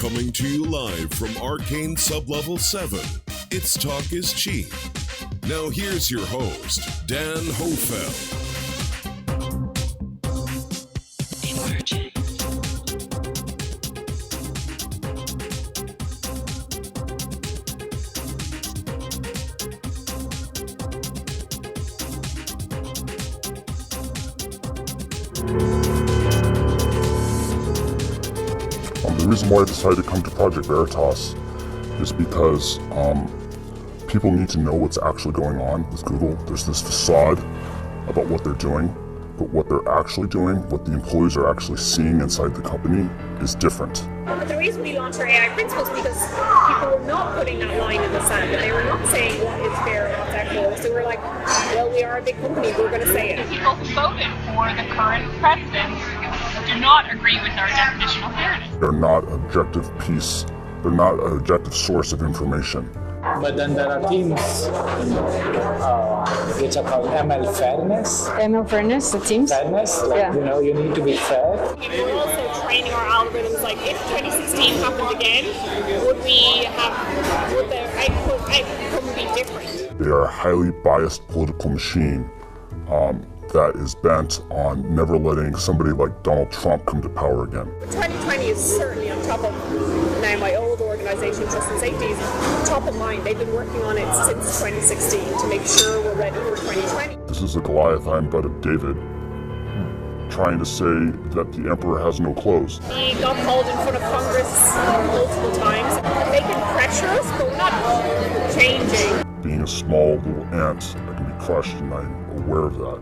Coming to you live from Arcane Sublevel 7, It's Talk is Cheap. Now here's your host, Dan Hohlfeld. The reason why I decided to come to Project Veritas is because people need to know what's actually going on with Google. There's this facade about what they're doing, but what they're actually doing, what the employees are actually seeing inside the company is different. But the reason we launched our AI principles is because people were not putting that line in the sand, and they were not saying what is fair and what's equitable. So we're like, well, we are a big company, we're going to say it. People who voted for the current president do not agree with our definition of fairness. They're not objective piece, they're not an objective source of information. But then there are teams which are called ML fairness. ML fairness, the teams? Fairness, like, Yeah. you know, you need to be fair. We're also training our algorithms, like if 2016 happened again, would the outcome be different? They are a highly biased political machine that is bent on never letting somebody like Donald Trump come to power again. 2020 is certainly on top of, now my old organisation, Trust and Safety, is top of mind. They've been working on it since 2016 to make sure we're ready for 2020. This is a Goliath I'm but of David, trying to say that the emperor has no clothes. We got called in front of Congress multiple times. They can pressure us, but we're not changing. Being a small little ant, I can be crushed, and I'm aware of that.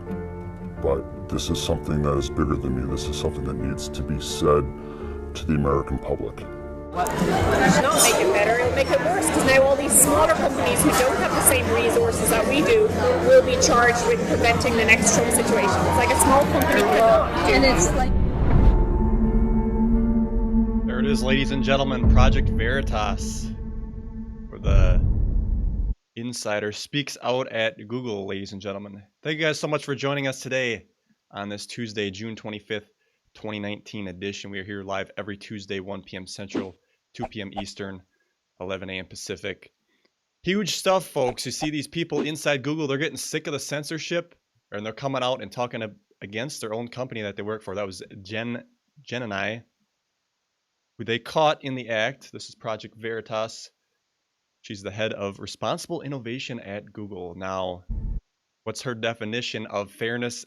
But this is something that is bigger than me. This is something that needs to be said to the American public. It'll not make it better, it'll make it worse, because now all these smaller companies who don't have the same resources that we do will be charged with preventing the next Trump situation. It's like a small company cannot do. And it's like... There it is, ladies and gentlemen, Project Veritas, where the insider speaks out at Google, ladies and gentlemen. Thank you guys so much for joining us today on this Tuesday, June 25th, 2019 edition. We are here live every Tuesday, 1 p.m. Central, 2 p.m. Eastern, 11 a.m. Pacific. Huge stuff, folks. You see these people inside Google, they're getting sick of the censorship, and they're coming out and talking against their own company that they work for. That was Jen and I, who they caught in the act. This is Project Veritas. She's the head of responsible innovation at Google. Now, what's her definition of fairness?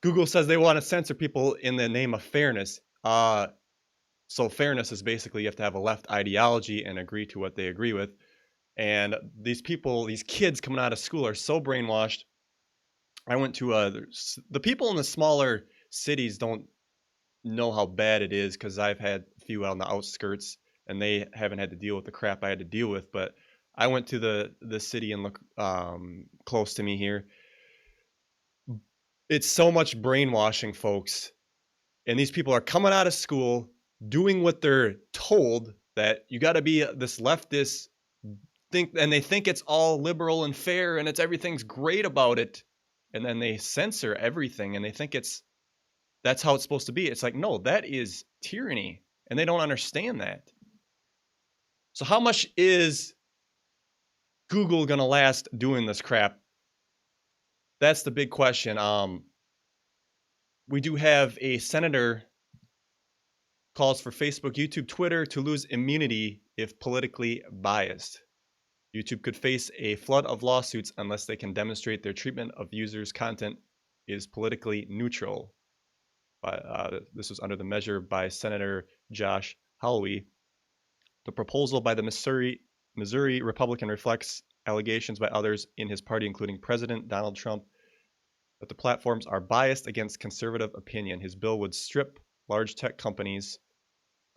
Google says they want to censor people in the name of fairness. So fairness is basically you have to have a left ideology and agree to what they agree with. And these people, these kids coming out of school are so brainwashed. I went to the people in the smaller cities don't know how bad it is, because I've had a few out on the outskirts and they haven't had to deal with the crap I had to deal with. But I went to the city and look close to me here. It's so much brainwashing, folks. And these people are coming out of school doing what they're told, that you got to be this leftist and they think it's all liberal and fair and everything's great about it. And then they censor everything and they think that's how it's supposed to be. It's like, no, that is tyranny. And they don't understand that. So how much is Google going to last doing this crap? That's the big question. We do have a senator calls for Facebook, YouTube, Twitter to lose immunity if politically biased. YouTube could face a flood of lawsuits unless they can demonstrate their treatment of users' content is politically neutral. This was under the measure by Senator Josh Hawley. The proposal by the Missouri Republican reflects allegations by others in his party, including President Donald Trump, that the platforms are biased against conservative opinion. His bill would strip large tech companies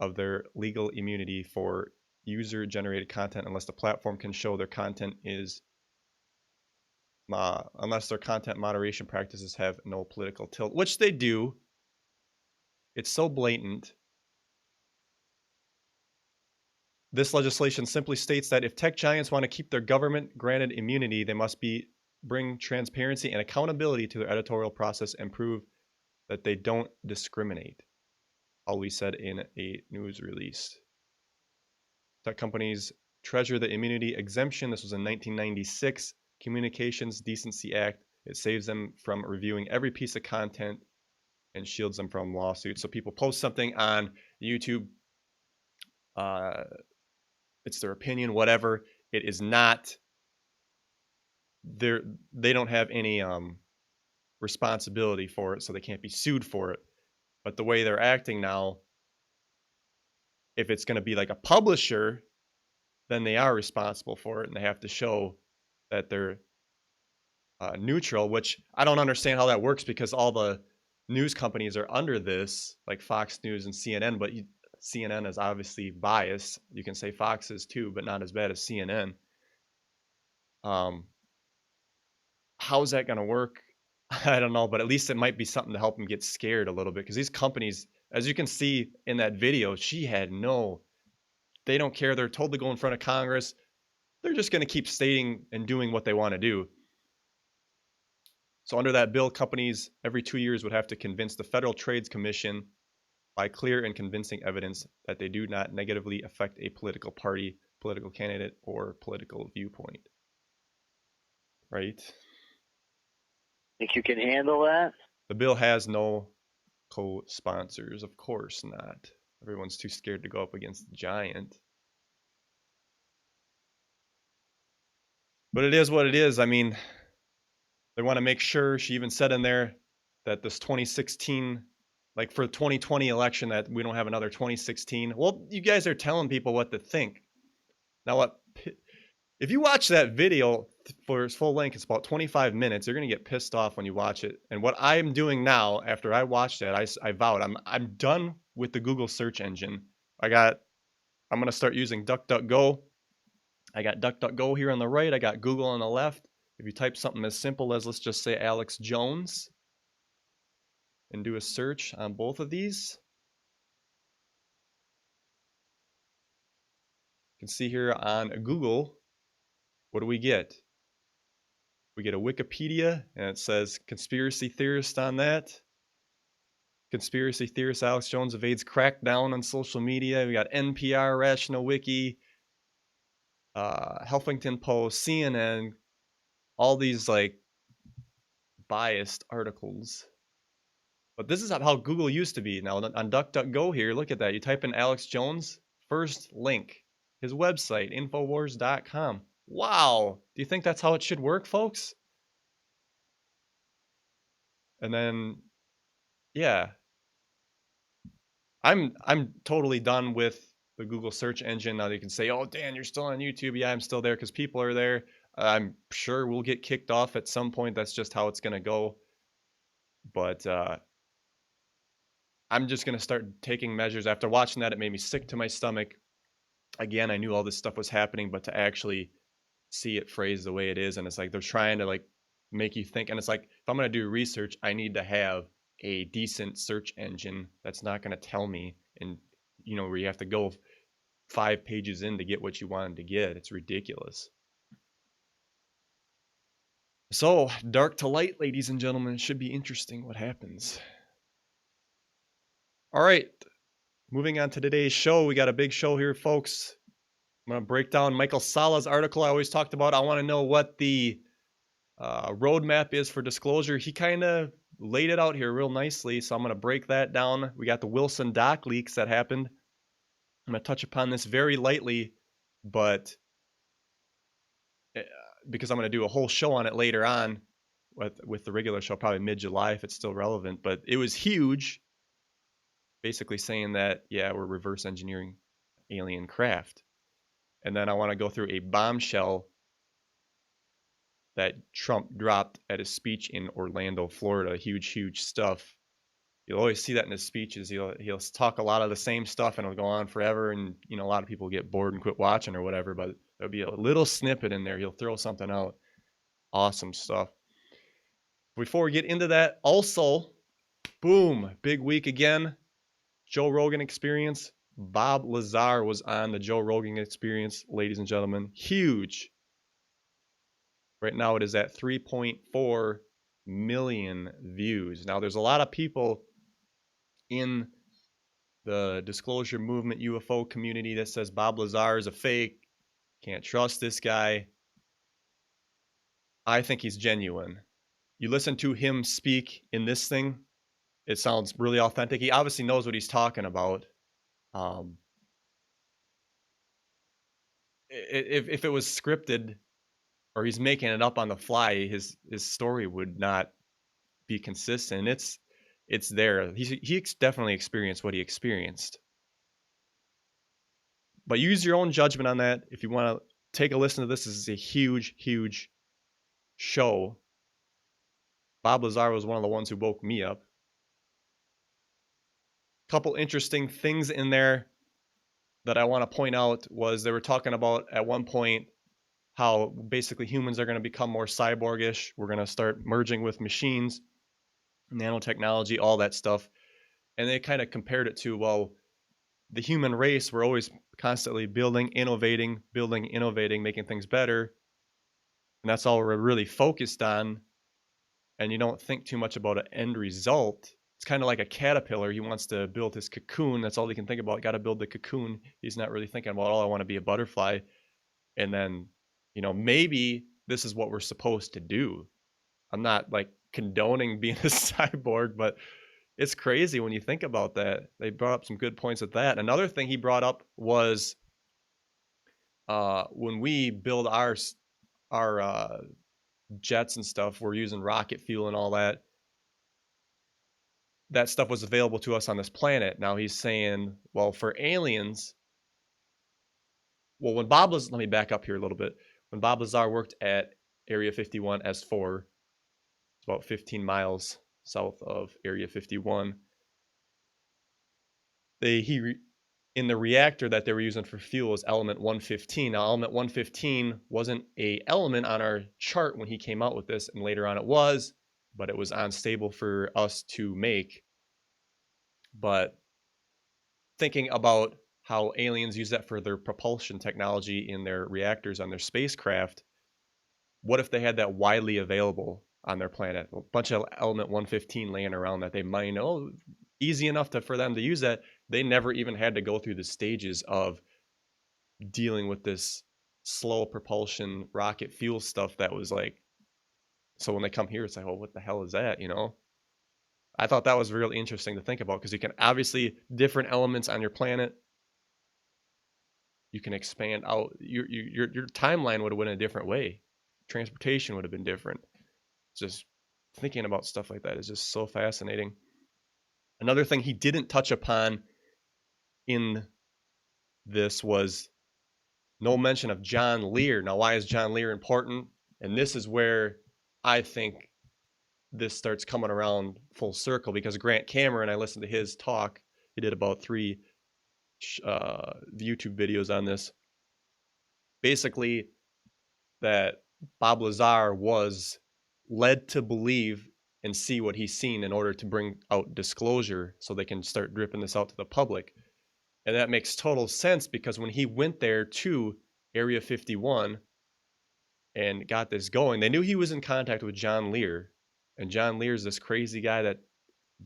of their legal immunity for user-generated content unless the platform can show their content is, unless their content moderation practices have no political tilt, which they do. It's so blatant. This legislation simply states that if tech giants want to keep their government-granted immunity, they must bring transparency and accountability to their editorial process and prove that they don't discriminate. Hawley said in a news release. Tech companies treasure the immunity exemption. This was in 1996 Communications Decency Act. It saves them from reviewing every piece of content and shields them from lawsuits. So people post something on YouTube, it's their opinion, whatever. It is not their, they don't have any responsibility for it, so they can't be sued for it. But the way they're acting now, if it's going to be like a publisher, then they are responsible for it, and they have to show that they're neutral, which I don't understand how that works, because all the news companies are under this, like Fox News and CNN, but CNN is obviously biased. You can say Fox is too, but not as bad as CNN. How is that going to work? I don't know, but at least it might be something to help them get scared a little bit, because these companies, as you can see in that video, they don't care. They're told to go in front of Congress. They're just going to keep stating and doing what they want to do. So under that bill, companies every 2 years would have to convince the Federal Trade Commission by clear and convincing evidence that they do not negatively affect a political party, political candidate, or political viewpoint. Right? Think you can handle that? The bill has no co-sponsors, of course not. Everyone's too scared to go up against the giant. But it is what it is. I mean, they want to make sure, she even said in there that this 2016, like for the 2020 election, that we don't have another 2016. Well, you guys are telling people what to think. Now, what if you watch that video for its full length, it's about 25 minutes. You're going to get pissed off when you watch it. And what I'm doing now, after I watched that, I vowed I'm done with the Google search engine. I'm going to start using DuckDuckGo. I got DuckDuckGo here on the right. I got Google on the left. If you type something as simple as, let's just say Alex Jones, and do a search on both of these, you can see here on Google, what do we get? We get a Wikipedia, and it says conspiracy theorist on that. Conspiracy theorist Alex Jones evades crackdown on social media. We got NPR, Rational Wiki, Huffington Post, CNN, all these like biased articles. But this is how Google used to be. Now on DuckDuckGo here, look at that. You type in Alex Jones, first link, his website, Infowars.com. Wow. Do you think that's how it should work, folks? And then, yeah. I'm totally done with the Google search engine. Now you can say, oh, Dan, you're still on YouTube. Yeah, I'm still there because people are there. I'm sure we'll get kicked off at some point. That's just how it's going to go. But I'm just going to start taking measures. After watching that, it made me sick to my stomach. Again, I knew all this stuff was happening, but to actually see it phrased the way it is, and it's like they're trying to like make you think. And it's like, if I'm going to do research, I need to have a decent search engine that's not going to tell me, and you know, where you have to go 5 pages in to get what you wanted to get. It's ridiculous. So, dark to light, ladies and gentlemen. It should be interesting what happens. All right, moving on to today's show. We got a big show here, folks. I'm going to break down Michael Sala's article I always talked about. I want to know what the roadmap is for disclosure. He kind of laid it out here real nicely, so I'm going to break that down. We got the Wilson doc leaks that happened. I'm going to touch upon this very lightly, but because I'm going to do a whole show on it later on with the regular show, probably mid-July if it's still relevant. But it was huge, basically saying that, yeah, we're reverse engineering alien craft. And then I want to go through a bombshell that Trump dropped at his speech in Orlando, Florida. Huge stuff. You'll always see that in his speeches. He'll talk a lot of the same stuff, and it'll go on forever. And you know, a lot of people get bored and quit watching or whatever. But there'll be a little snippet in there. He'll throw something out. Awesome stuff. Before we get into that, also, boom, big week again. Joe Rogan Experience. Bob Lazar was on the Joe Rogan Experience, ladies and gentlemen. Huge. Right now it is at 3.4 million views. Now there's a lot of people in the disclosure movement UFO community that says Bob Lazar is a fake. Can't trust this guy. I think he's genuine. You listen to him speak in this thing, it sounds really authentic. He obviously knows what he's talking about. If it was scripted or he's making it up on the fly, his story would not be consistent. It's there. He definitely experienced what he experienced. But use your own judgment on that. If you want to take a listen to this is a huge, huge show. Bob Lazar was one of the ones who woke me up. Couple interesting things in there that I want to point out was they were talking about at one point how basically humans are going to become more cyborgish. We're going to start merging with machines, nanotechnology, all that stuff. And they kind of compared it to, well, the human race, we're always constantly building, innovating, making things better. And that's all we're really focused on. And you don't think too much about an end result. It's kind of like a caterpillar. He wants to build his cocoon. That's all he can think about. Got to build the cocoon. He's not really thinking about, oh, I want to be a butterfly. And then, maybe this is what we're supposed to do. I'm not like condoning being a cyborg, but it's crazy when you think about that. They brought up some good points with that. Another thing he brought up was when we build our jets and stuff, we're using rocket fuel and all that. That stuff was available to us on this planet. Now he's saying, well, for aliens, well, let me back up here a little bit. When Bob Lazar worked at Area 51 S4, it's about 15 miles south of Area 51, in the reactor that they were using for fuel is element 115. Now, element 115 wasn't a element on our chart when he came out with this, and later on it was, but it was unstable for us to make. But thinking about how aliens use that for their propulsion technology in their reactors on their spacecraft, what if they had that widely available on their planet? A bunch of element 115 laying around that they mine, easy enough for them to use that. They never even had to go through the stages of dealing with this slow propulsion rocket fuel stuff that was like, so when they come here, it's like, well, what the hell is that, I thought that was really interesting to think about because you can obviously different elements on your planet. You can expand out. Your timeline would have went a different way. Transportation would have been different. Just thinking about stuff like that is just so fascinating. Another thing he didn't touch upon in this was no mention of John Lear. Now, why is John Lear important? And this is where I think this starts coming around full circle because Grant Cameron, I listened to his talk. He did about 3 YouTube videos on this. Basically, that Bob Lazar was led to believe and see what he's seen in order to bring out disclosure so they can start dripping this out to the public. And that makes total sense because when he went there to Area 51 and got this going, they knew he was in contact with John Lear. And John Lear's this crazy guy that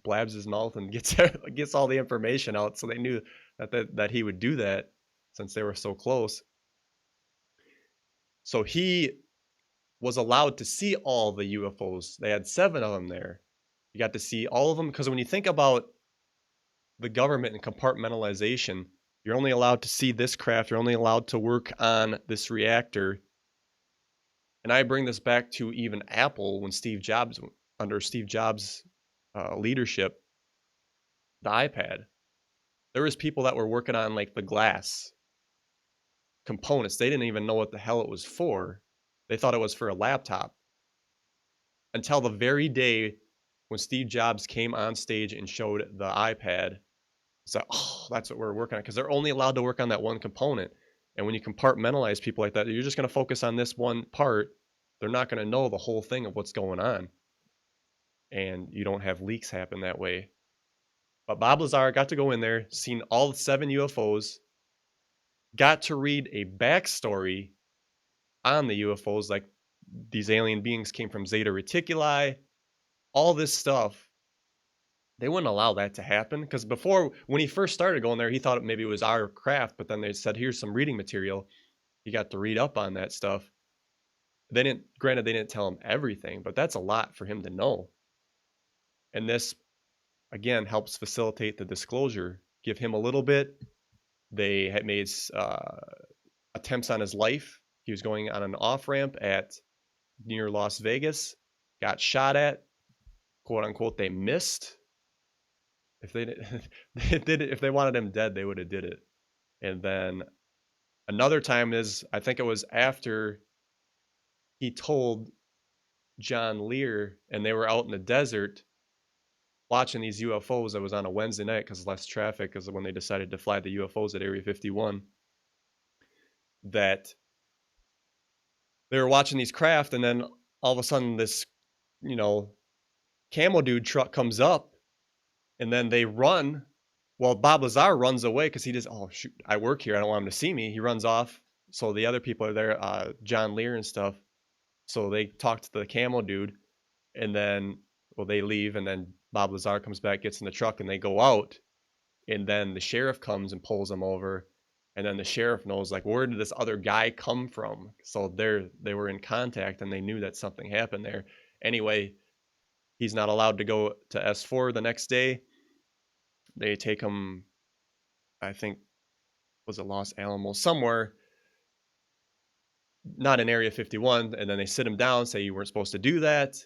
blabs his mouth and gets all the information out. So they knew that he would do that since they were so close. So he was allowed to see all the UFOs. They had 7 of them there. You got to see all of them because when you think about the government and compartmentalization, you're only allowed to see this craft. You're only allowed to work on this reactor. And I bring this back to even Apple when under Steve Jobs' leadership, the iPad. There was people that were working on like the glass components. They didn't even know what the hell it was for. They thought it was for a laptop. Until the very day when Steve Jobs came on stage and showed the iPad. It's like, oh, that's what we're working on. Because they're only allowed to work on that one component. And when you compartmentalize people like that, you're just going to focus on this one part. They're not going to know the whole thing of what's going on. And you don't have leaks happen that way. But Bob Lazar got to go in there, seen all 7 UFOs, got to read a backstory on the UFOs, like these alien beings came from Zeta Reticuli, all this stuff. They wouldn't allow that to happen, because before, when he first started going there, he thought maybe it was our craft, but then they said, here's some reading material. He got to read up on that stuff. Granted, they didn't tell him everything, but that's a lot for him to know. And this, again, helps facilitate the disclosure. Give him a little bit. They had made attempts on his life. He was going on an off-ramp near Las Vegas, got shot at, quote unquote. They missed. If if they wanted him dead, they would have did it. And then another time is, I think it was after he told John Lear, and they were out in the desert watching these UFOs. That was on a Wednesday night because less traffic, because when they decided to fly the UFOs at Area 51, that they were watching these craft, and then all of a sudden this, camo dude truck comes up, and then they run. Well, Bob Lazar runs away because he just, oh shoot, I work here, I don't want him to see me. He runs off. So the other people are there, John Lear and stuff. So they talk to the camo dude, and then, well, they leave, and then Bob Lazar comes back, gets in the truck, and they go out, and then the sheriff comes and pulls them over, and then the sheriff knows, like, where did this other guy come from? So they were in contact, and they knew that something happened there. Anyway, he's not allowed to go to S4 the next day. They take him, I think, was it Los Alamos, somewhere, not in Area 51, and then they sit him down, say you weren't supposed to do that.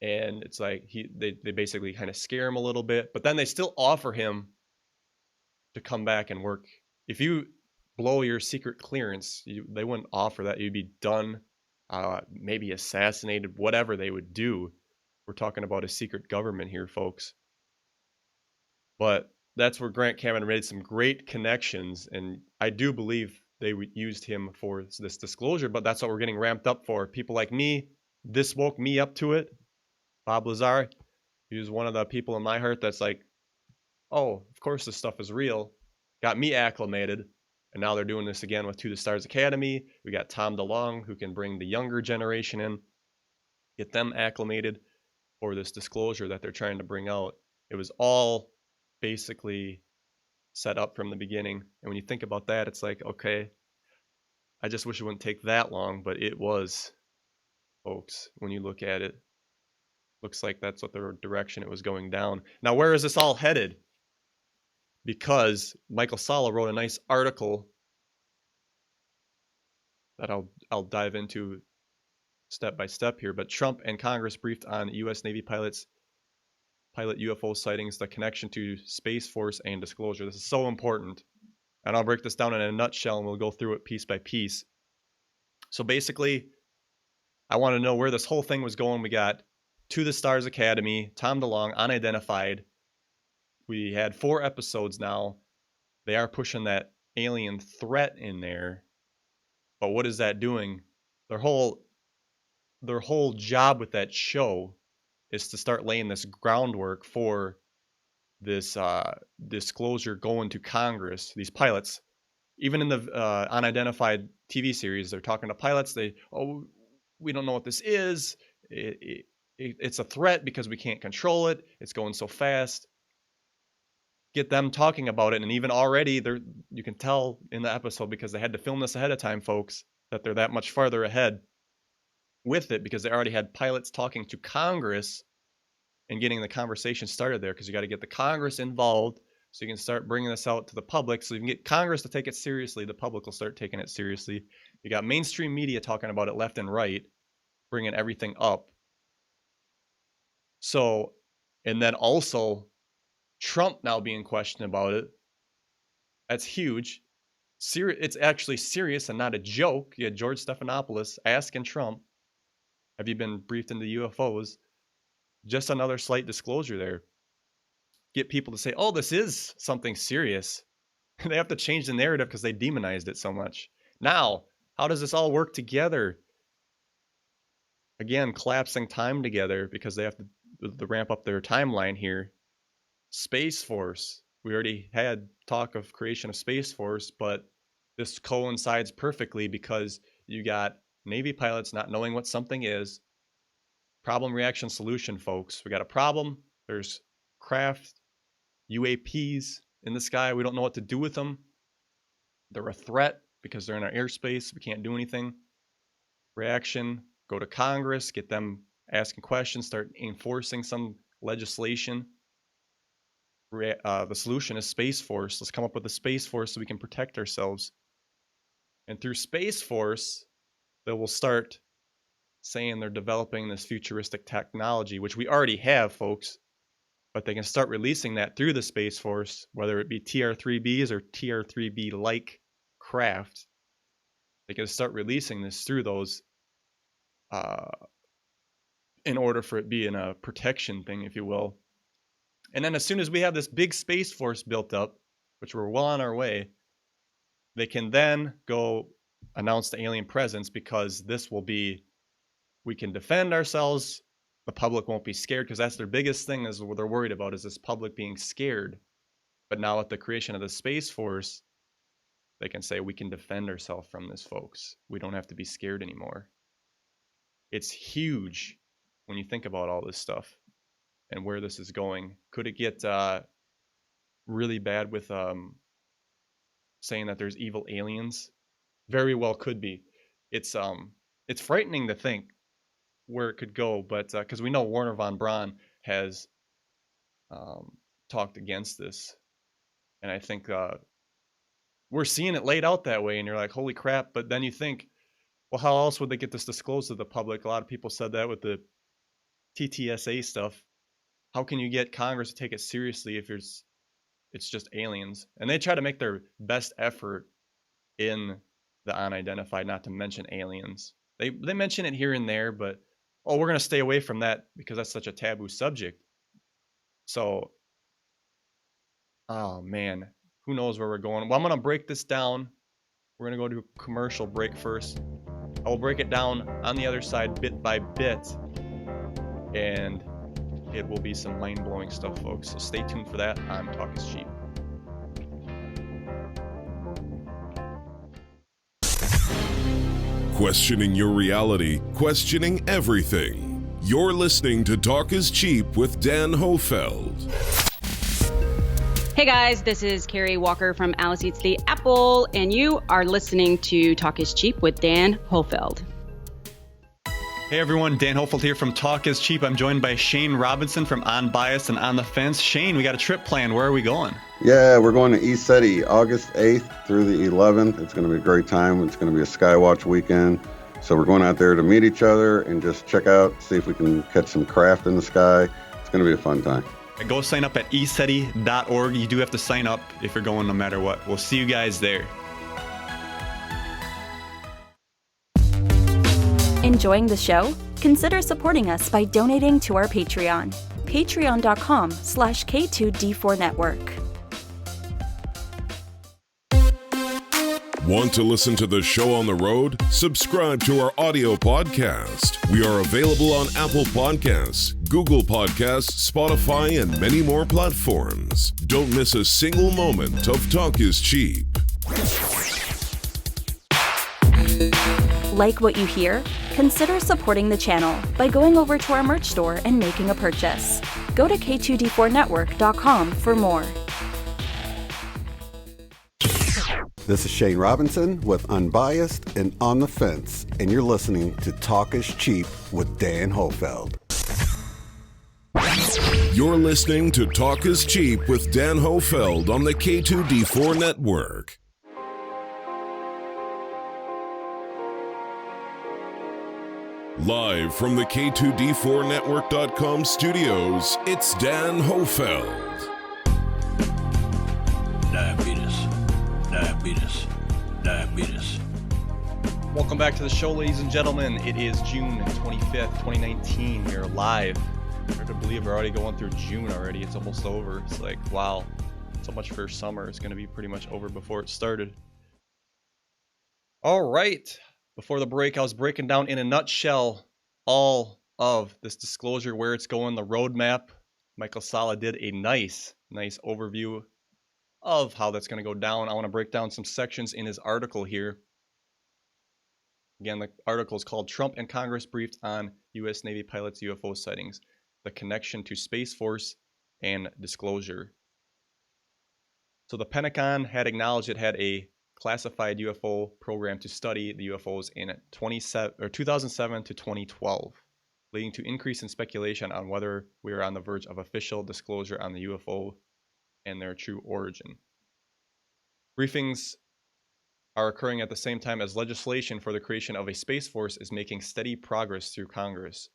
And it's like they basically kind of scare him a little bit, but then they still offer him to come back and work. If you blow your secret clearance, they wouldn't offer that. You'd be done, maybe assassinated, whatever they would do. We're talking about a secret government here, folks. But that's where Grant Cameron made some great connections, and I do believe they used him for this disclosure, but that's what we're getting ramped up for. People like me, this woke me up to it. Bob Lazar, he was one of the people in my heart that's like, oh, of course this stuff is real. Got me acclimated, and now they're doing this again with To the Stars Academy. We got Tom DeLonge, who can bring the younger generation in, get them acclimated for this disclosure that they're trying to bring out. It was all basically set up from the beginning. And when you think about that, it's like, okay, I just wish it wouldn't take that long, but it was, folks. When you look at it, looks like that's what the direction it was going down. Now, where is this all headed? Because Michael Salla wrote a nice article that I'll dive into step by step here. But Trump and Congress briefed on U.S. Navy pilot UFO sightings, the connection to Space Force and disclosure. This is so important. And I'll break this down in a nutshell, and we'll go through it piece by piece. So basically, I want to know where this whole thing was going. We got To the Stars Academy, Tom DeLonge, Unidentified. We had 4 episodes now. They are pushing that alien threat in there. But what is that doing? Their whole job with that show is to start laying this groundwork for this disclosure going to Congress. These pilots, even in the Unidentified TV series, they're talking to pilots. We don't know what this is. It's a threat because we can't control it. It's going so fast. Get them talking about it, and even already you can tell in the episode, because they had to film this ahead of time, folks, that they're that much farther ahead with it, because they already had pilots talking to Congress and getting the conversation started there, because you got to get the Congress involved so you can start bringing this out to the public, so you can get Congress to take it seriously. The public will start taking it seriously. You got mainstream media talking about it left and right, bringing everything up. So, and then also Trump now being questioned about it. That's huge. It's actually serious and not a joke. You had George Stephanopoulos asking Trump, have you been briefed into UFOs? Just another slight disclosure there. Get people to say, oh, this is something serious. They have to change the narrative because they demonized it so much. Now, how does this all work together? Again, collapsing time together because they have to ramp up their timeline here. Space Force. We already had talk of creation of Space Force, but this coincides perfectly because you got Navy pilots not knowing what something is. Problem, reaction, solution, folks. We got a problem. There's craft, UAPs in the sky. We don't know what to do with them. They're a threat because they're in our airspace. We can't do anything. Reaction, go to Congress, get them asking questions, start enforcing some legislation. The solution is Space Force. Let's come up with a Space Force so we can protect ourselves. And through Space Force, they will start saying they're developing this futuristic technology, which we already have, folks. But they can start releasing that through the Space Force, whether it be TR-3Bs or TR-3B-like craft. They can start releasing this through those in order for it being a protection thing, if you will. And then as soon as we have this big Space Force built up, which we're well on our way, they can then go announce the alien presence, because this will be, we can defend ourselves. The public won't be scared, because that's their biggest thing, is what they're worried about, is this public being scared. But now with the creation of the Space Force, they can say we can defend ourselves from this, folks. We don't have to be scared anymore. It's huge when you think about all this stuff and where this is going. Could it get really bad with saying that there's evil aliens? Very well could be. It's frightening to think where it could go, but because we know Werner von Braun has talked against this, and I think we're seeing it laid out that way, and you're like, holy crap. But then you think, well, how else would they get this disclosed to the public? A lot of people said that with the TTSA stuff. How can you get Congress to take it seriously if it's just aliens? And they try to make their best effort in the unidentified, not to mention aliens. They mention it here and there, but we're going to stay away from that because that's such a taboo subject. So, oh man, who knows where we're going? Well, I'm going to break this down. We're going to go to a commercial break first. I will break it down on the other side bit by bit, and it will be some mind-blowing stuff, folks. So stay tuned for that on Talk is Cheap. Questioning your reality, questioning everything. You're listening to Talk is Cheap with Dan Hohlfeld. Hey guys, this is Carrie Walker from Alice Eats the Apple, and you are listening to Talk is Cheap with Dan Hohlfeld. Hey everyone, Dan Hohlfeld here from Talk is Cheap. I'm joined by Shane Robinson from On Bias and On the Fence. Shane, we got a trip planned. Where are we going? Yeah, we're going to ECETI August 8th through the 11th. It's going to be a great time. It's going to be a Skywatch weekend. So we're going out there to meet each other and just check out, see if we can catch some craft in the sky. It's going to be a fun time. Go sign up at eceti.org. You do have to sign up if you're going no matter what. We'll see you guys there. Enjoying the show? Consider supporting us by donating to our Patreon. Patreon.com/K2D4Network. Want to listen to the show on the road? Subscribe to our audio podcast. We are available on Apple Podcasts, Google Podcasts, Spotify, and many more platforms. Don't miss a single moment of Talk is Cheap. Like what you hear? Consider supporting the channel by going over to our merch store and making a purchase. Go to K2D4Network.com for more. This is Shane Robinson with Unbiased and On the Fence, and you're listening to Talk is Cheap with Dan Hohlfeld. You're listening to Talk is Cheap with Dan Hohlfeld on the K2D4 Network. Live from the K2D4Network.com studios, it's Dan Hohlfeld. Diabetes. Welcome back to the show, ladies and gentlemen. It is June 25th, 2019. We are live. Hard to believe we're already going through June already. It's almost over. It's like, wow, so much for summer. It's going to be pretty much over before it started. All right. Before the break, I was breaking down in a nutshell all of this disclosure, where it's going, the roadmap. Michael Sala did a nice overview of how that's going to go down. I want to break down some sections in his article here. Again, the article is called Trump and Congress Briefed on U.S. Navy Pilots UFO Sightings, the Connection to Space Force and disclosure. So the Pentagon had acknowledged it had a classified UFO program to study the UFOs in 2007 to 2012, leading to increase in speculation on whether we are on the verge of official disclosure on the UFO and their true origin. Briefings are occurring at the same time as legislation for the creation of a Space Force is making steady progress through Congress.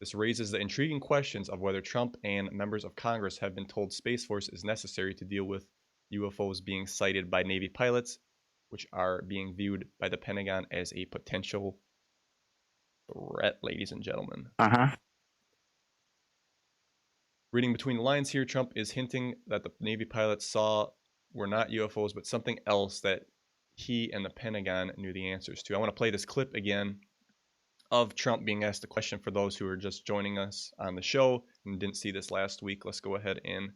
This raises the intriguing questions of whether Trump and members of Congress have been told Space Force is necessary to deal with UFOs being sighted by Navy pilots, which are being viewed by the Pentagon as a potential threat, ladies and gentlemen. Reading between the lines here, Trump is hinting that the Navy pilots saw were not UFOs, but something else that he and the Pentagon knew the answers to. I want to play this clip again of Trump being asked a question for those who are just joining us on the show and didn't see this last week. Let's go ahead and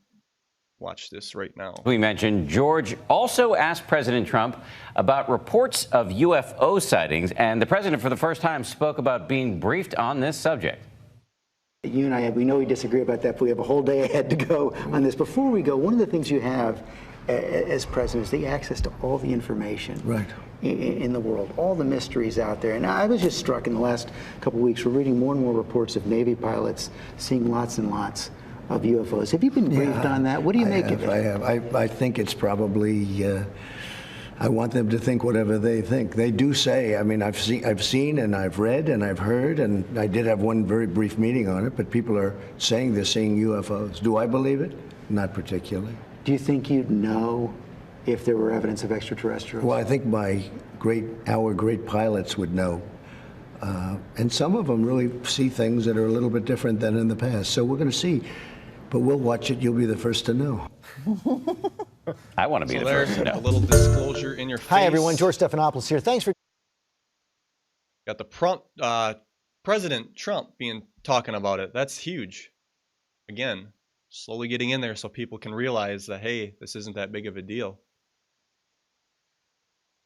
watch this right now. We mentioned George also asked President Trump about reports of UFO sightings, and the president for the first time spoke about being briefed on this subject. You and I, we know we disagree about that, but we have a whole day ahead to go on this. Before we go, one of the things you have as president is the access to all the information in the world, all the mysteries out there. And I was just struck in the last couple of weeks, we're reading more and more reports of Navy pilots seeing lots and lots of UFOs. Have you been briefed on that? What do you make of it? I have. I think it's probably, I want them to think whatever they think. They do say, I mean, I've seen and I've read and I've heard, and I did have one very brief meeting on it, but people are saying they're seeing UFOs. Do I believe it? Not particularly. Do you think you'd know if there were evidence of extraterrestrials? Well, I think our great pilots would know. And some of them really see things that are a little bit different than in the past. So we're going to see. But we'll watch it. You'll be the first to know. I want to be the first to know. A little disclosure in your face. Hi, everyone. George Stephanopoulos here. Thanks for... Got the President Trump talking about it. That's huge. Again, slowly getting in there so people can realize that, hey, this isn't that big of a deal.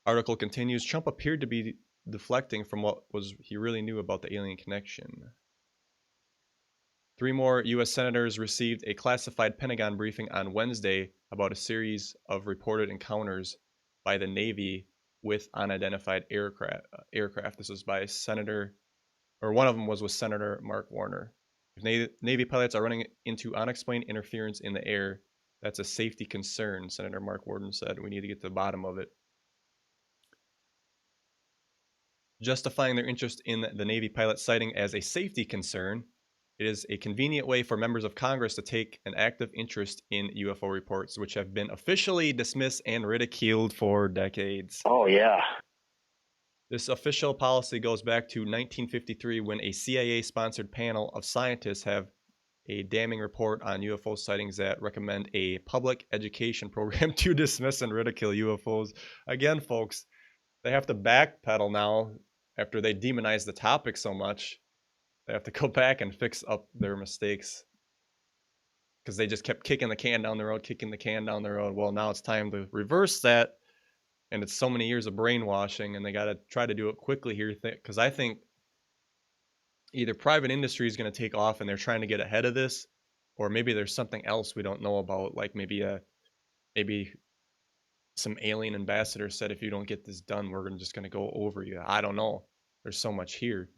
Article continues, Trump appeared to be deflecting from what he really knew about the alien connection. 3 more U.S. senators received a classified Pentagon briefing on Wednesday about a series of reported encounters by the Navy with unidentified aircraft. This was by one of them was with Senator Mark Warner. If Navy pilots are running into unexplained interference in the air, that's a safety concern, Senator Mark Warner said. We need to get to the bottom of it. Justifying their interest in the Navy pilot sighting as a safety concern, it is a convenient way for members of Congress to take an active interest in UFO reports, which have been officially dismissed and ridiculed for decades. Oh, yeah. This official policy goes back to 1953 when a CIA-sponsored panel of scientists have a damning report on UFO sightings that recommend a public education program to dismiss and ridicule UFOs. Again, folks, they have to backpedal now after they demonize the topic so much. They have to go back and fix up their mistakes because they just kept kicking the can down the road. Well, now it's time to reverse that. And it's so many years of brainwashing, and they got to try to do it quickly here. Because I think either private industry is going to take off and they're trying to get ahead of this, or maybe there's something else we don't know about. Like maybe some alien ambassador said, if you don't get this done, we're just going to go over you. I don't know. There's so much here.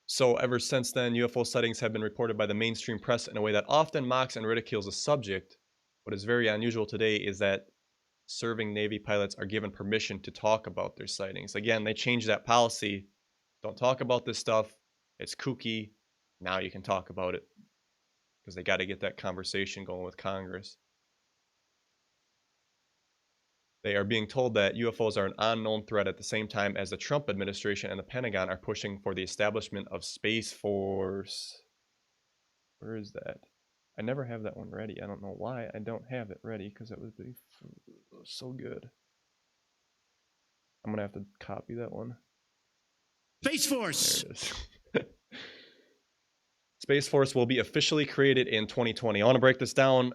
So ever since then, UFO sightings have been reported by the mainstream press in a way that often mocks and ridicules the subject. What is very unusual today is that serving Navy pilots are given permission to talk about their sightings. Again, they changed that policy. Don't talk about this stuff. It's kooky. Now you can talk about it because they got to get that conversation going with Congress. They are being told that UFOs are an unknown threat at the same time as the Trump administration and the Pentagon are pushing for the establishment of Space Force. Where is that? I never have that one ready. I don't know why I don't have it ready because it would be so good. I'm going to have to copy that one. Space Force! There it is. Space Force will be officially created in 2020. I want to break this down.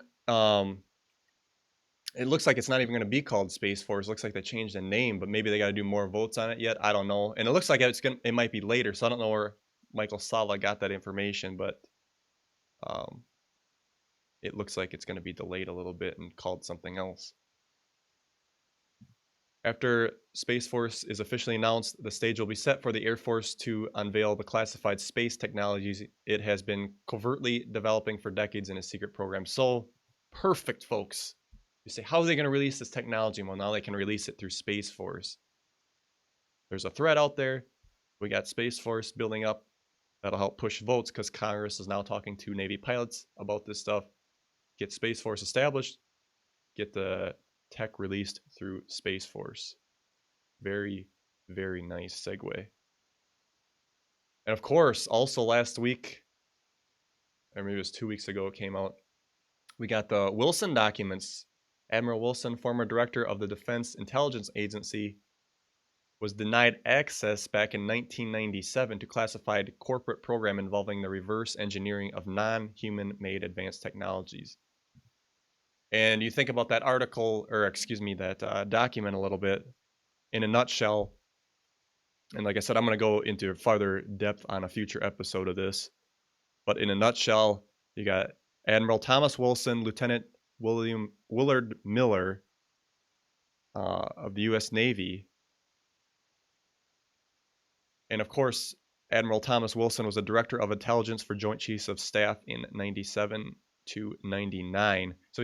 It looks like it's not even going to be called Space Force. It looks like they changed the name, but maybe they got to do more votes on it yet. I don't know. And it looks like it might be later, so I don't know where Michael Sala got that information, but it looks like it's going to be delayed a little bit and called something else. After Space Force is officially announced, the stage will be set for the Air Force to unveil the classified space technologies it has been covertly developing for decades in a secret program. So, perfect, folks. You say, how are they going to release this technology? Well, now they can release it through Space Force. There's a threat out there. We got Space Force building up. That'll help push votes because Congress is now talking to Navy pilots about this stuff. Get Space Force established. Get the tech released through Space Force. Very, very nice segue. And of course, also last week, or maybe it was 2 weeks ago, it came out. We got the Wilson documents. Admiral Wilson, former director of the Defense Intelligence Agency, was denied access back in 1997 to classified corporate program involving the reverse engineering of non-human made advanced technologies. And you think about that article, or excuse me, that document a little bit. In a nutshell, and like I said, I'm going to go into farther depth on a future episode of this. But in a nutshell, you got Admiral Thomas Wilson, Lieutenant Willard Miller of the U.S. Navy. And of course, Admiral Thomas Wilson was a director of intelligence for Joint Chiefs of Staff in 97 to 99. So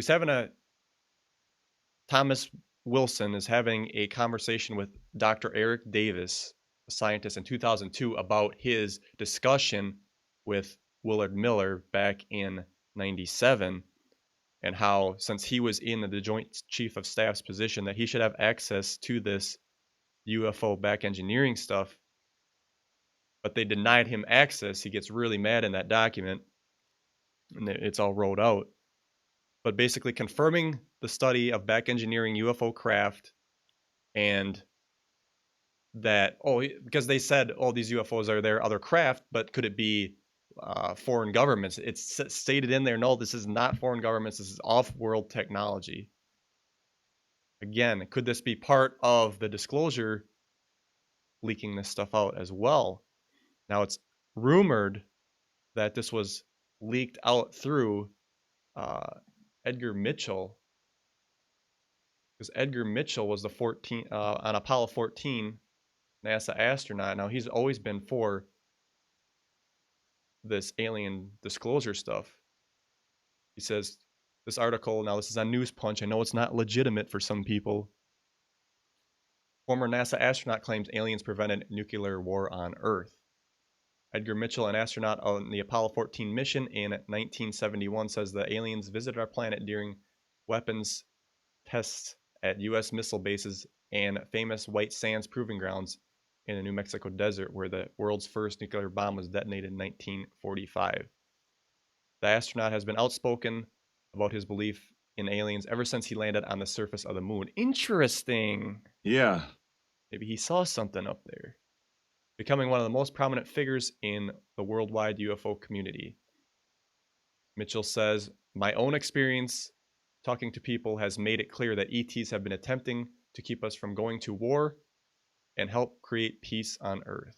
Thomas Wilson is having a conversation with Dr. Eric Davis, a scientist, in 2002 about his discussion with Willard Miller back in 97, and how, since he was in the Joint Chief of Staff's position, that he should have access to this UFO back engineering stuff. But they denied him access. He gets really mad in that document, and it's all wrote out. But basically confirming the study of back engineering UFO craft, and that, because they said, these UFOs are their other craft, but could it be foreign governments? It's stated in there, no, this is not foreign governments, this is off-world technology. Again, could this be part of the disclosure leaking this stuff out as well? Now, it's rumored that this was leaked out through Edgar Mitchell, because Edgar Mitchell was the on Apollo 14 NASA astronaut. Now, he's always been for this alien disclosure stuff. He says, this article, now this is on News Punch, I know it's not legitimate for some people. Former NASA astronaut claims aliens prevented nuclear war on Earth. Edgar Mitchell, an astronaut on the Apollo 14 mission in 1971, says the aliens visited our planet during weapons tests at U.S. missile bases and famous White Sands proving grounds in the New Mexico desert, where the world's first nuclear bomb was detonated in 1945. The astronaut has been outspoken about his belief in aliens ever since he landed on the surface of the moon. Interesting. Yeah. Maybe he saw something up there. Becoming one of the most prominent figures in the worldwide UFO community. Mitchell says, my own experience talking to people has made it clear that ETs have been attempting to keep us from going to war and help create peace on Earth.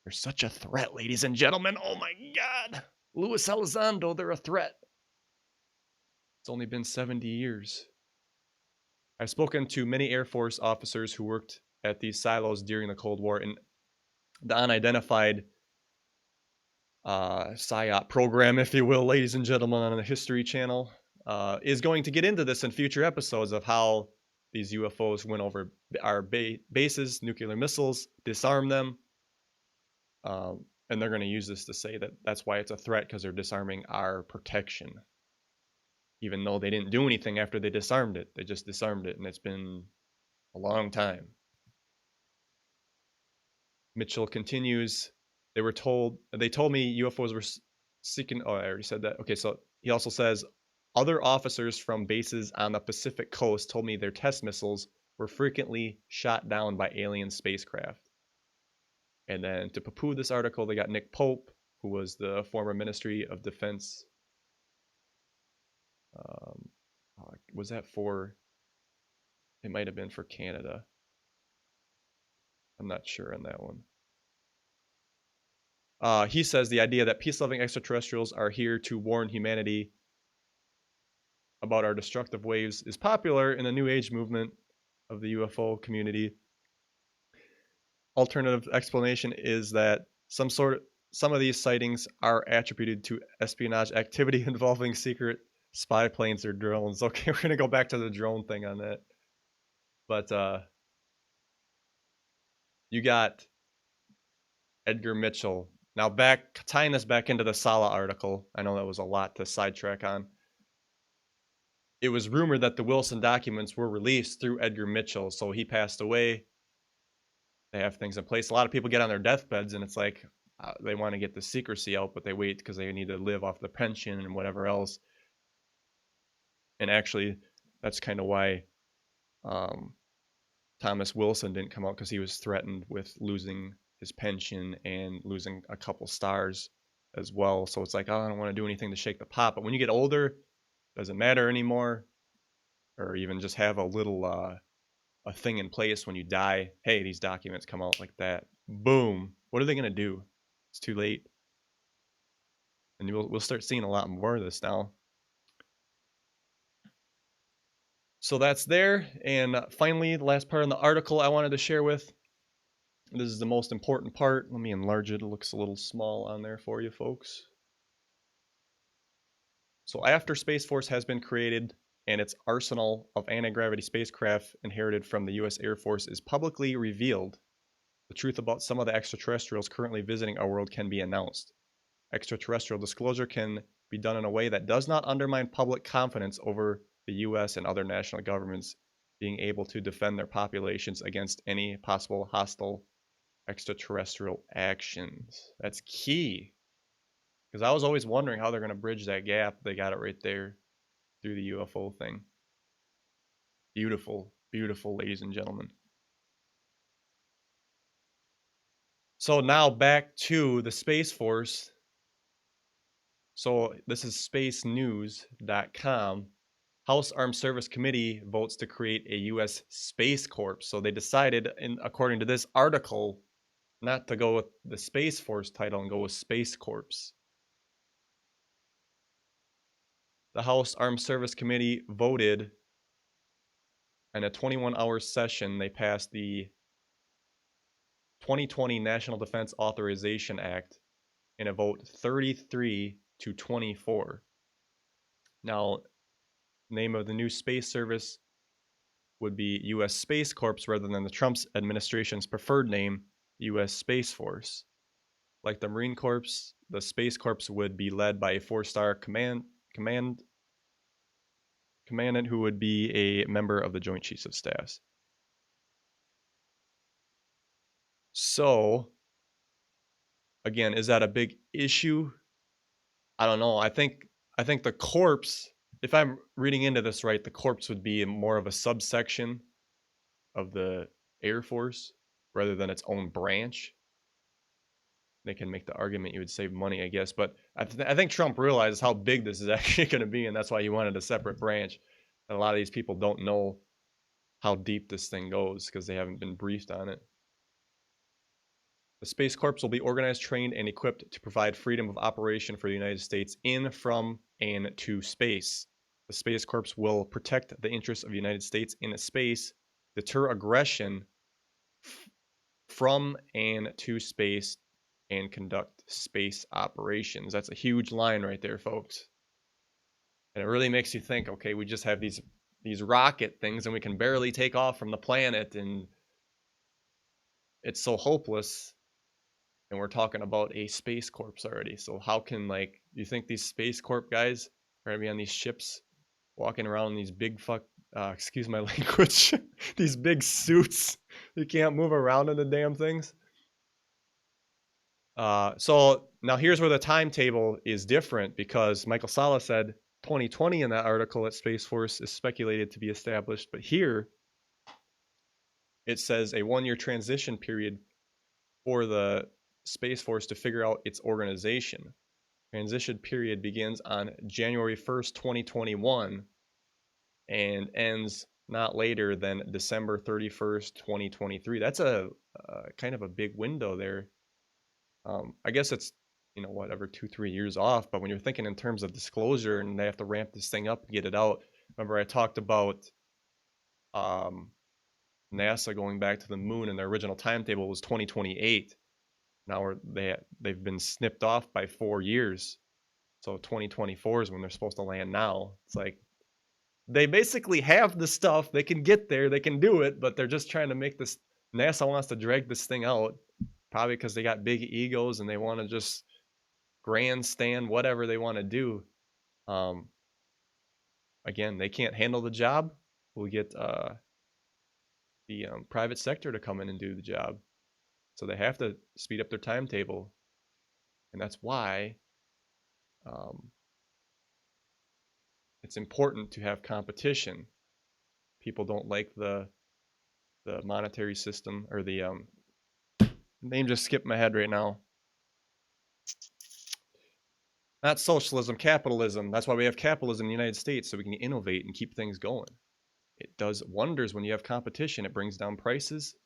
They're such a threat, ladies and gentlemen. Oh my God. Luis Elizondo, they're a threat. It's only been 70 years. I've spoken to many Air Force officers who worked at these silos during the Cold War, and the unidentified PSYOP program, if you will, ladies and gentlemen, on the History Channel, is going to get into this in future episodes of how these UFOs went over our bases, nuclear missiles, disarmed them, and they're going to use this to say that that's why it's a threat, because they're disarming our protection. Even though they didn't do anything after they disarmed it. They just disarmed it, and it's been a long time. Mitchell continues, they told me UFOs were seeking, I already said that. Okay, so he also says, other officers from bases on the Pacific coast told me their test missiles were frequently shot down by alien spacecraft. And then to poo-poo this article, they got Nick Pope, who was the former Ministry of Defense. Was that for, it might have been for Canada. I'm not sure on that one. He says the idea that peace-loving extraterrestrials are here to warn humanity about our destructive ways is popular in the New Age movement of the UFO community. Alternative explanation is that some of these sightings are attributed to espionage activity involving secret spy planes or drones. Okay, we're gonna go back to the drone thing on that. But you got Edgar Mitchell. Now tying this back into the Sala article, I know that was a lot to sidetrack on. It was rumored that the Wilson documents were released through Edgar Mitchell, so he passed away. They have things in place. A lot of people get on their deathbeds and it's like they want to get the secrecy out, but they wait because they need to live off the pension and whatever else. And actually, that's kind of why Thomas Wilson didn't come out, because he was threatened with losing his pension and losing a couple stars as well. So it's like, oh, I don't want to do anything to shake the pot. But when you get older, it doesn't matter anymore. Or even just have a little a thing in place when you die. Hey, these documents come out like that. Boom. What are they going to do? It's too late. And we'll start seeing a lot more of this now. So that's there. And finally, the last part of the article I wanted to share with. This is the most important part. Let me enlarge it. It looks a little small on there for you folks. So after Space Force has been created and its arsenal of anti-gravity spacecraft inherited from the U.S. Air Force is publicly revealed, the truth about some of the extraterrestrials currently visiting our world can be announced. Extraterrestrial disclosure can be done in a way that does not undermine public confidence over the U.S. and other national governments being able to defend their populations against any possible hostile extraterrestrial actions. That's key. Because I was always wondering how they're going to bridge that gap. They got it right there through the UFO thing. Beautiful, beautiful, ladies and gentlemen. So now back to the Space Force. So this is spacenews.com. House Armed Service Committee votes to create a U.S. Space Corps. So they decided, according to this article, not to go with the Space Force title and go with Space Corps. The House Armed Service Committee voted in a 21-hour session. They passed the 2020 National Defense Authorization Act in a vote 33-24. Now, name of the new space service would be U.S. Space Corps rather than the Trump administration's preferred name, U.S. Space Force. Like the Marine Corps, the Space Corps would be led by a 4-star commandant who would be a member of the Joint Chiefs of Staff. So, again, is that a big issue? I don't know. I think the Corps, if I'm reading into this right, the Corps would be more of a subsection of the Air Force rather than its own branch. They can make the argument you would save money, I guess. But I think Trump realizes how big this is actually going to be, and that's why he wanted a separate branch. And a lot of these people don't know how deep this thing goes because they haven't been briefed on it. The Space Corps will be organized, trained, and equipped to provide freedom of operation for the United States in, from, and to space. The Space Corps will protect the interests of the United States in space, deter aggression from and to space, and conduct space operations. That's a huge line right there, folks. And it really makes you think, okay, we just have these rocket things and we can barely take off from the planet and it's so hopeless. And we're talking about a Space Corps already. So how can, you think these Space Corps guys are going to be on these ships walking around in these big excuse my language, these big suits? You can't move around in the damn things. So now here's where the timetable is different, because Michael Sala said 2020 in that article at Space Force is speculated to be established. But here it says a 1-year transition period for the Space Force to figure out its organization. Transition period begins on January 1st, 2021 and ends not later than December 31st, 2023. That's a kind of a big window there. I guess it's, you know, whatever, 2-3 years off. But when you're thinking in terms of disclosure and they have to ramp this thing up and get it out, remember I talked about NASA going back to the moon, and their original timetable was 2028. Now they've been snipped off by 4 years, so 2024 is when they're supposed to land. Now it's like they basically have the stuff, they can get there, they can do it, but they're just trying to make this. NASA wants to drag this thing out, probably because they got big egos and they want to just grandstand whatever they want to do. Again, they can't handle the job. We'll get the private sector to come in and do the job. So they have to speed up their timetable. And that's why it's important to have competition. People don't like the monetary system, or the name just skipped my head right now. Not socialism, capitalism. That's why we have capitalism in the United States, so we can innovate and keep things going. It does wonders when you have competition. It brings down prices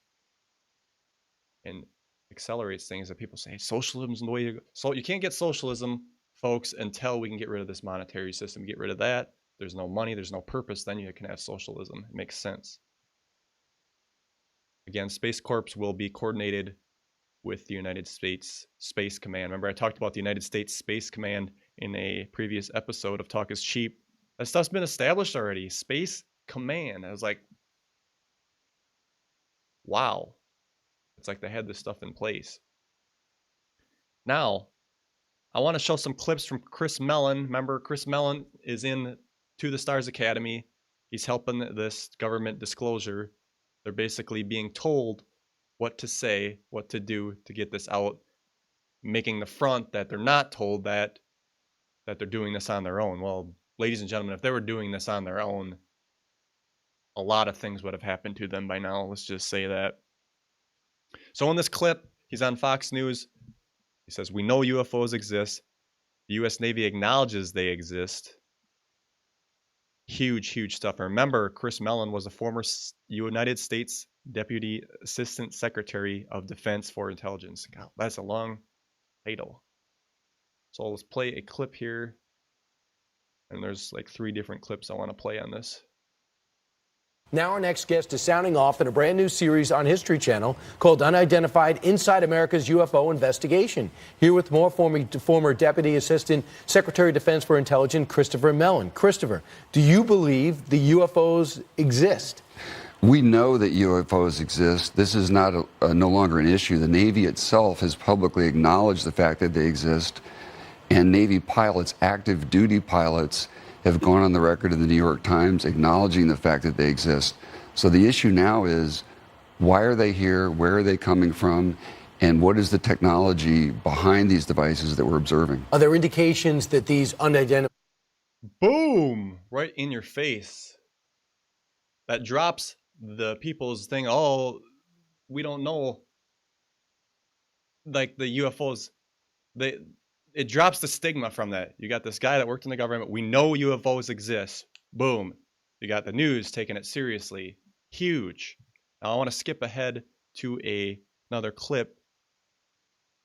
and accelerates things that people say socialism is the way to go. So you can't get socialism, folks, until we can get rid of this monetary system. Get rid of that. There's no money, there's no purpose. Then you can have socialism. It makes sense. Again, Space Corps will be coordinated with the United States Space Command. Remember, I talked about the United States Space Command in a previous episode of Talk is Cheap. That stuff's been established already. Space Command. I was like, wow. It's like they had this stuff in place. Now, I want to show some clips from Chris Mellon. Remember, Chris Mellon is in To the Stars Academy. He's helping this government disclosure. They're basically being told what to say, what to do to get this out, making the front that they're not told that they're doing this on their own. Well, ladies and gentlemen, if they were doing this on their own, a lot of things would have happened to them by now. Let's just say that. So in this clip, he's on Fox News. He says, "We know UFOs exist. The U.S. Navy acknowledges they exist." Huge, huge stuff. And remember, Chris Mellon was a former United States Deputy Assistant Secretary of Defense for Intelligence. God, that's a long title. So let's play a clip here. And there's like 3 different clips I want to play on this. Now our next guest is sounding off in a brand new series on History Channel called Unidentified: Inside America's UFO Investigation. Here with more former Deputy Assistant Secretary of Defense for Intelligence, Christopher Mellon. Christopher, do you believe the UFOs exist? We know that UFOs exist. This is not no longer an issue. The Navy itself has publicly acknowledged the fact that they exist, and Navy pilots, active duty pilots, have gone on the record in the New York Times acknowledging the fact that they exist. So the issue now is, why are they here? Where are they coming from? And what is the technology behind these devices that we're observing? Are there indications that these unidentified... Boom! Right in your face. That drops the people's thing. Oh, we don't know. Like the UFOs, it drops the stigma from that. You got this guy that worked in the government. We know UFOs exist. Boom. You got the news taking it seriously. Huge. Now I want to skip ahead to another clip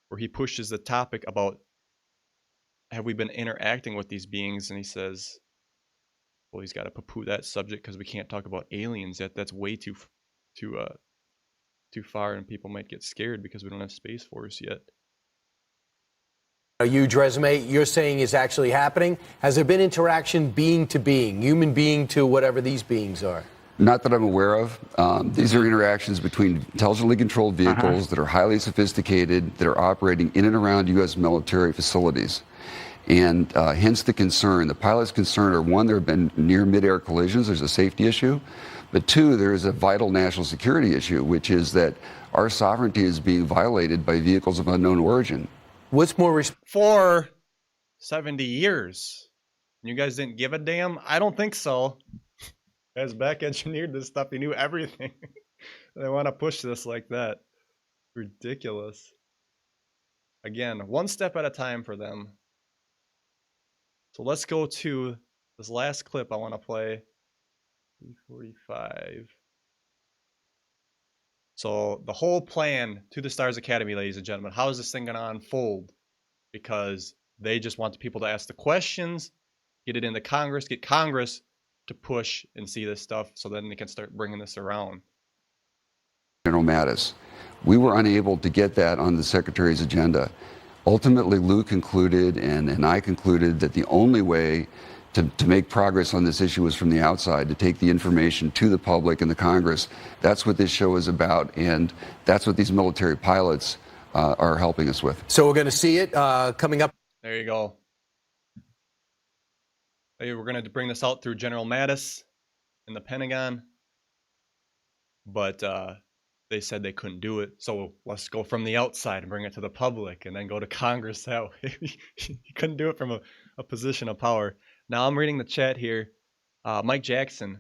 where he pushes the topic about, have we been interacting with these beings? And he says, well, he's got to poo-poo that subject because we can't talk about aliens yet. That's way too far, and people might get scared because we don't have Space Force yet. A huge resume you're saying is actually happening. Has there been interaction being to being, human being to whatever these beings are? Not that I'm aware of. These are interactions between intelligently controlled vehicles that are highly sophisticated, that are operating in and around U.S. military facilities. And hence the concern. The pilots' concern are, 1, there have been near mid-air collisions. There's a safety issue. But 2, there is a vital national security issue, which is that our sovereignty is being violated by vehicles of unknown origin. What's more for 70 years? You guys didn't give a damn? I don't think so. You guys back engineered this stuff. You knew everything. They want to push this like that. Ridiculous. Again, one step at a time for them. So let's go to this last clip I want to play. 345. So the whole plan to the Stars Academy, ladies and gentlemen, how is this thing going to unfold? Because they just want the people to ask the questions, get it into Congress, get Congress to push and see this stuff so then they can start bringing this around. General Mattis. We were unable to get that on the Secretary's agenda. Ultimately, Lou concluded and I concluded that the only way to make progress on this issue was from the outside, to take the information to the public and the Congress. That's what this show is about, and that's what these military pilots are helping us with. So we're going to see it coming up. There you go. Hey, we're going to bring this out through General Mattis in the Pentagon, but they said they couldn't do it. So let's go from the outside and bring it to the public and then go to Congress that way. You couldn't do it from a position of power. Now I'm reading the chat here. Mike Jackson,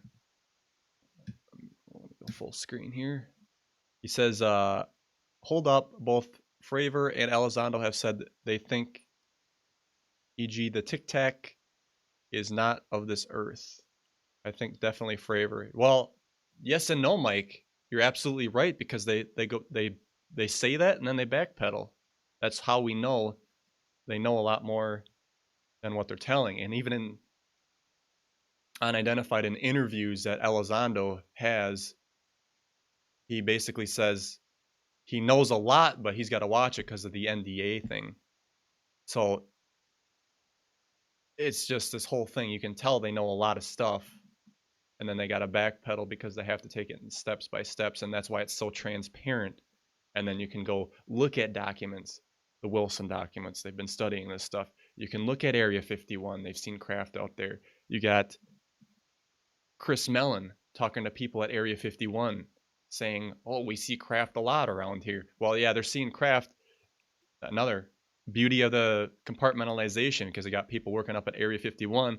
let me go full screen here. He says, hold up, both Fravor and Elizondo have said they think, e.g. the Tic Tac is not of this earth. I think definitely Fravor. Well, yes and no, Mike. You're absolutely right, because they say that and then they backpedal. That's how we know they know a lot more than what they're telling. And even in unidentified in interviews that Elizondo has, he basically says he knows a lot, but he's got to watch it because of the NDA thing. So it's just this whole thing. You can tell they know a lot of stuff, and then they got to backpedal because they have to take it in steps by steps, and that's why it's so transparent. And then you can go look at documents, the Wilson documents. They've been studying this stuff. You can look at Area 51. They've seen craft out there. You got Chris Mellon talking to people at Area 51 saying, oh, we see craft a lot around here. Well, yeah, they're seeing craft. Another beauty of the compartmentalization, because they got people working up at Area 51,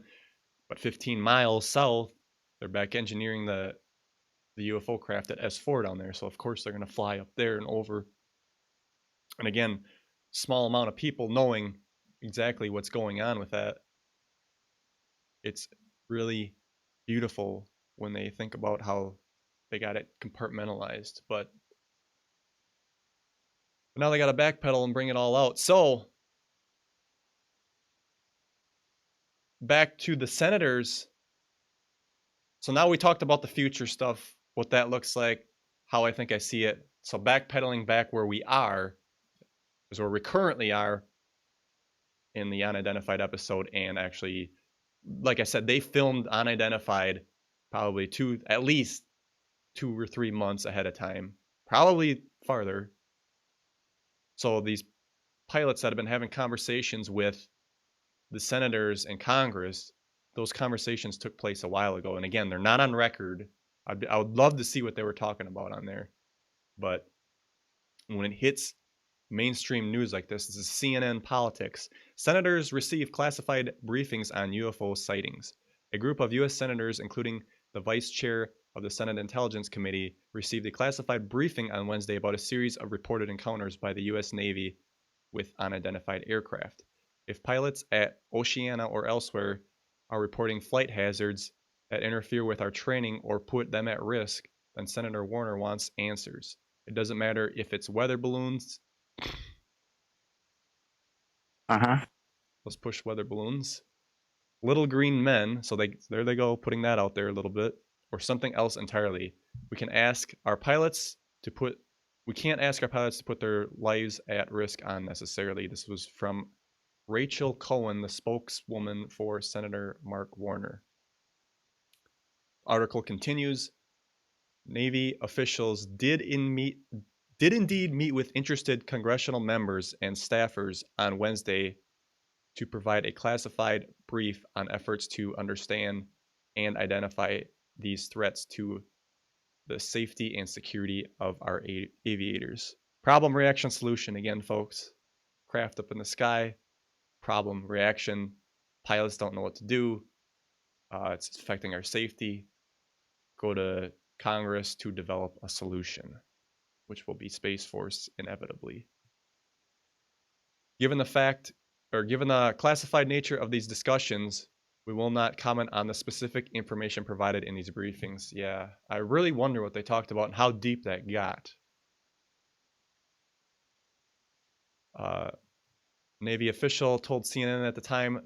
but 15 miles south, they're back engineering the UFO craft at S4 down there. So, of course, they're going to fly up there and over. And again, small amount of people knowing exactly what's going on with that. It's really beautiful when they think about how they got it compartmentalized. But now they got to backpedal and bring it all out. So, back to the senators. So now we talked about the future stuff, what that looks like, how I think I see it. So backpedaling back where we are is where we currently are in the unidentified episode. And actually, like I said, they filmed unidentified probably at least 2 or 3 months ahead of time, probably farther. So these pilots that have been having conversations with the senators and Congress, those conversations took place a while ago. And again, they're not on record. I would love to see what they were talking about on there. But when it hits mainstream news like this is CNN politics. Senators receive classified briefings on UFO sightings. A group of U.S. senators, including the vice chair of the Senate Intelligence Committee, received a classified briefing on Wednesday about a series of reported encounters by the U.S. Navy with unidentified aircraft. If pilots at Oceana or elsewhere are reporting flight hazards that interfere with our training or put them at risk, then Senator Warner wants answers. It doesn't matter if it's weather balloons. Let's push weather balloons. Little green men, so there they go, putting that out there a little bit, or something else entirely. We can't ask our pilots to put their lives at risk unnecessarily. This was from Rachel Cohen, the spokeswoman for Senator Mark Warner. Article continues. Navy officials did indeed meet with interested congressional members and staffers on Wednesday to provide a classified brief on efforts to understand and identify these threats to the safety and security of our aviators. Problem, reaction, solution. Again, folks, craft up in the sky, problem, reaction, pilots don't know what to do, it's affecting our safety. Go to Congress to develop a solution, which will be Space Force inevitably. Given the classified nature of these discussions, we will not comment on the specific information provided in these briefings. Yeah, I really wonder what they talked about and how deep that got. Navy official told CNN at the time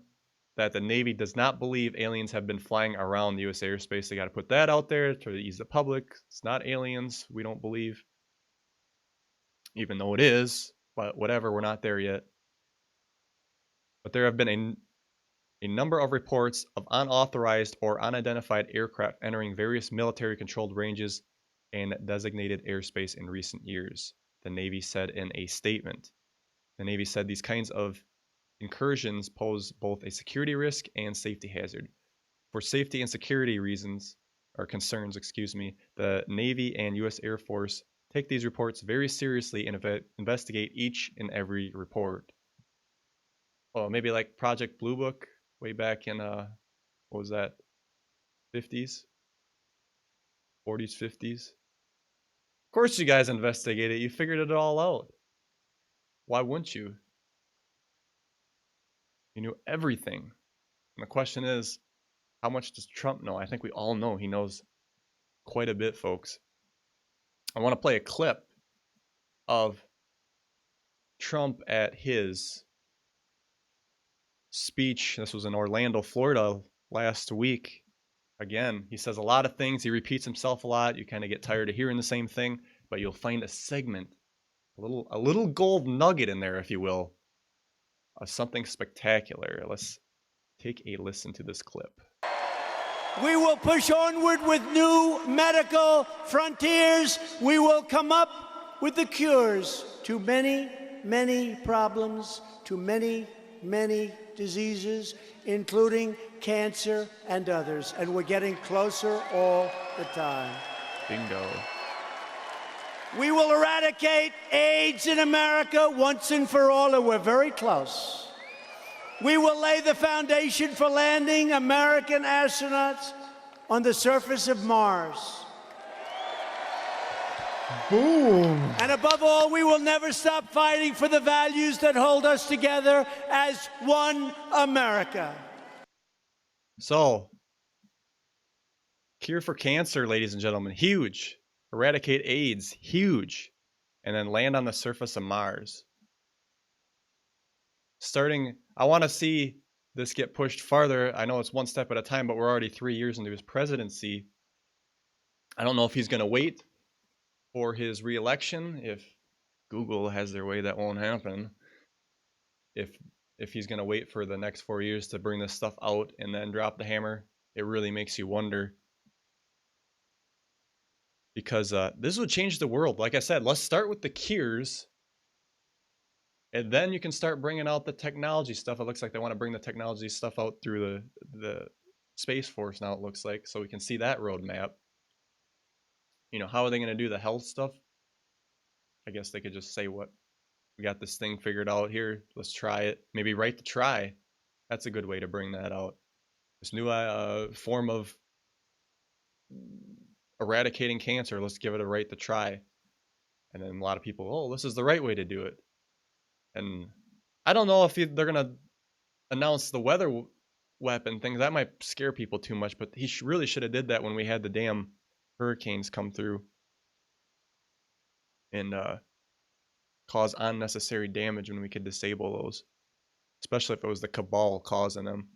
that the Navy does not believe aliens have been flying around the U.S. airspace. They got to put that out there to ease the public. It's not aliens. We don't believe. Even though it is, but whatever, we're not there yet. But there have been a number of reports of unauthorized or unidentified aircraft entering various military-controlled ranges and designated airspace in recent years, the Navy said in a statement. The Navy said these kinds of incursions pose both a security risk and safety hazard. For safety and security reasons, or concerns, the Navy and U.S. Air Force take these reports very seriously and investigate each and every report. Oh, maybe like Project Blue Book way back in, what was that, 50s? 40s, 50s? Of course you guys investigated it. You figured it all out. Why wouldn't you? You knew everything. And the question is, how much does Trump know? I think we all know he knows quite a bit, folks. I want to play a clip of Trump at his speech. This was in Orlando, Florida last week. Again, he says a lot of things. He repeats himself a lot. You kind of get tired of hearing the same thing, but you'll find a segment, a little gold nugget in there, if you will, of something spectacular. Let's take a listen to this clip. We will push onward with new medical frontiers. We will come up with the cures to many, many problems, to many, many diseases, including cancer and others. And we're getting closer all the time. Bingo. We will eradicate AIDS in America once and for all, and we're very close. We will lay the foundation for landing American astronauts on the surface of Mars. Boom. And above all, we will never stop fighting for the values that hold us together as one America. So, cure for cancer, ladies and gentlemen, huge. Eradicate AIDS, huge. And then land on the surface of Mars. I want to see this get pushed farther. I know it's one step at a time, but we're already 3 years into his presidency. I don't know if he's going to wait for his re-election. If Google has their way, that won't happen. If he's going to wait for the next 4 years to bring this stuff out and then drop the hammer, it really makes you wonder. Because this would change the world. Like I said, let's start with the cures. And then you can start bringing out the technology stuff. It looks like they want to bring the technology stuff out through the Space Force now, it looks like. So we can see that roadmap. You know, how are they going to do the health stuff? I guess they could just say, we got this thing figured out here. Let's try it. Maybe right to try. That's a good way to bring that out. This new form of eradicating cancer. Let's give it a right to try. And then a lot of people, oh, this is the right way to do it. And I don't know if they're going to announce the weather weapon thing. That might scare people too much, but he really should have did that when we had the damn hurricanes come through and cause unnecessary damage when we could disable those, especially if it was the cabal causing them.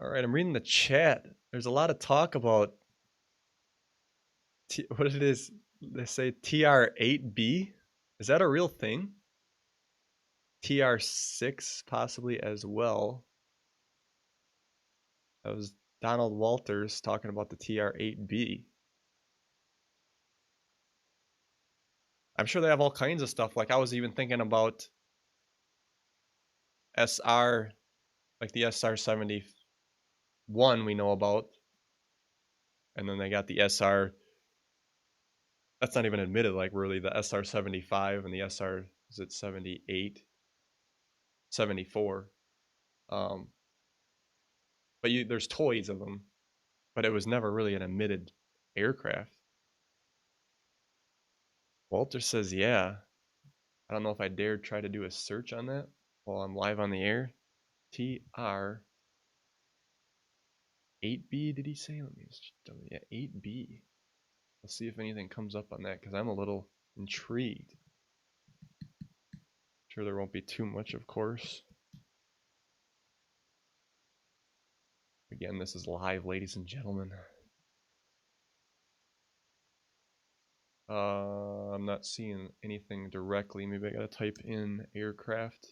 All right, I'm reading the chat. There's a lot of talk about what it is. They say TR-8B. Is that a real thing? TR-6 possibly as well. That was Donald Walters talking about the TR-8B. I'm sure they have all kinds of stuff. Like I was even thinking about SR, like the SR-71 we know about. And then they got the SR, that's not even admitted, like really the SR-75 and the SR, is it 78? 74. But there's toys of them, but it was never really an admitted aircraft. Walter says, yeah. I don't know if I dared try to do a search on that while I'm live on the air. TR-8B, did he say? Let me just, yeah, 8B. Let's see if anything comes up on that, because I'm a little intrigued. Sure there won't be too much, of course. Again, this is live, ladies and gentlemen. I'm not seeing anything directly. Maybe I gotta type in aircraft.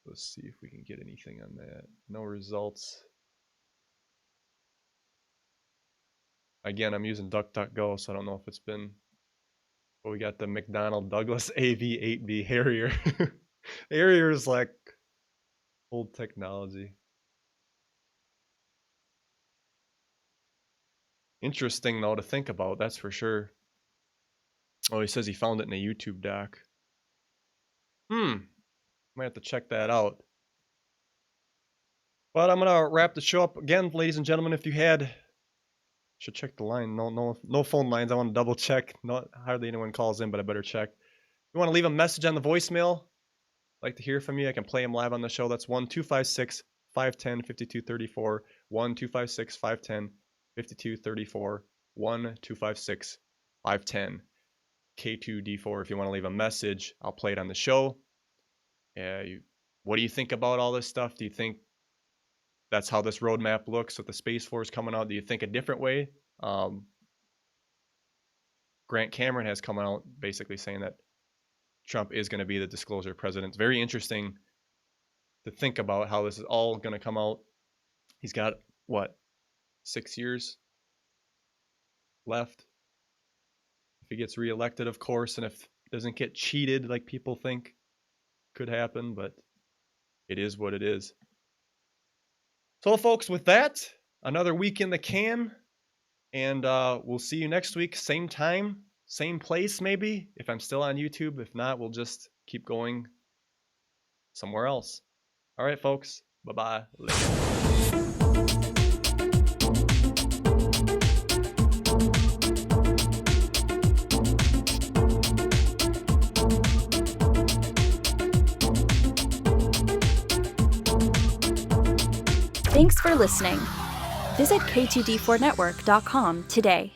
Let's see if we can get anything on that. No results. Again, I'm using DuckDuckGo, so I don't know if it's been... But we got the McDonnell Douglas AV-8B Harrier. Harrier is like old technology. Interesting, though, to think about, that's for sure. Oh, he says he found it in a YouTube doc. Might have to check that out. But I'm gonna wrap the show up again, ladies and gentlemen. If you had, should check the line. No phone lines. I want to double check. Not hardly anyone calls in, but I better check. If you want to leave a message on the voicemail, I'd like to hear from you. I can play them live on the show. That's 1-256-510-5234. 1-256-510-5234. 1-256-510. K2D4 if you want to leave a message. I'll play it on the show. What do you think about all this stuff? Do you think that's how this roadmap looks with the Space Force coming out? Do you think a different way? Grant Cameron has come out basically saying that Trump is going to be the disclosure president. It's very interesting to think about how this is all going to come out. He's got, what, 6 years left? If he gets reelected, of course, and if he doesn't get cheated like people think could happen, but it is what it is. So, folks, with that, another week in the can, and we'll see you next week, same time, same place, maybe, if I'm still on YouTube. If not, we'll just keep going somewhere else. All right, folks, bye-bye. Later. Thanks for listening. Visit K2D4Network.com today.